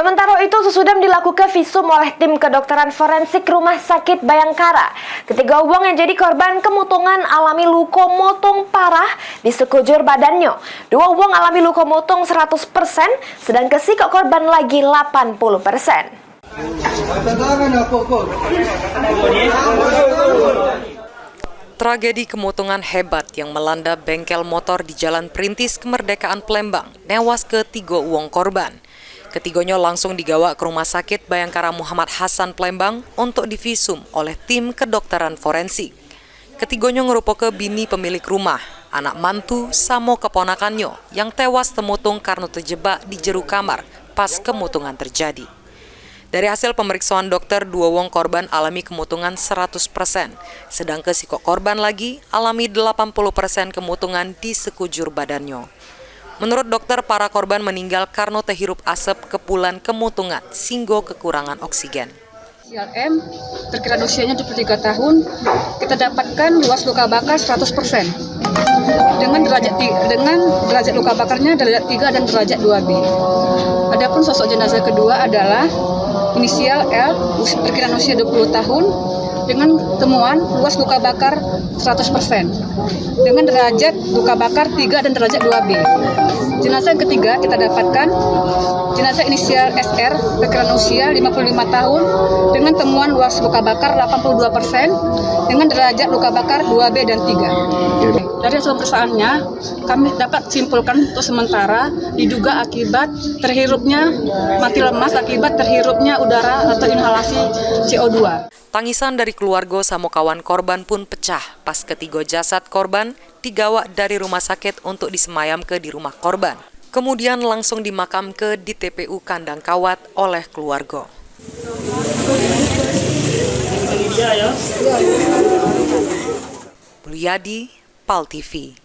Sementara itu, sesudah dilakukan visum oleh tim kedokteran forensik Rumah Sakit Bayangkara, ketiga uang yang jadi korban kemutungan alami luka motong parah di sekujur badannya. Dua uang alami luka motong 100%, sedang kesikok korban lagi 80%. Tragedi kemutungan hebat yang melanda bengkel motor di Jalan Perintis Kemerdekaan Palembang newas ketiga uang korban. Ketiganya langsung digawa ke Rumah Sakit Bayangkara Muhammad Hasan Palembang untuk divisum oleh tim kedokteran forensik. Ketiganya ngerupakan bini pemilik rumah, anak mantu, sama keponakannya yang tewas temutung karena terjebak di jero kamar pas kemutungan terjadi. Dari hasil pemeriksaan dokter, dua wong korban alami kemutungan 100%, sedangkan si korban lagi alami 80% kemutungan di sekujur badannya. Menurut dokter, para korban meninggal karena terhirup asap kepulan kemutungan sehingga kekurangan oksigen. M, perkiraan usianya 23 tahun, kita dapatkan luas luka bakar 100%. Dengan derajat luka bakarnya derajat 3 dan derajat 2B. Adapun sosok jenazah kedua adalah inisial L, perkiraan usia 20 tahun, dengan temuan luas luka bakar 100%. Dengan derajat luka bakar 3 dan derajat 2B. Jenazah yang ketiga kita dapatkan jenazah inisial SR, perkiraan usia 55 tahun, dengan temuan luas luka bakar 82%, dengan derajat luka bakar 2B dan 3. Dari hasil pemeriksaannya, kami dapat simpulkan untuk sementara diduga akibat terhirupnya mati lemas akibat terhirupnya udara atau inhalasi CO2. Tangisan dari keluarga sama kawan korban pun pecah pas ketiga jasad korban digawa dari rumah sakit untuk disemayamkan di rumah korban. Kemudian langsung dimakamkan di TPU Kandang Kawat oleh keluarga. Mulyadi, PAL TV.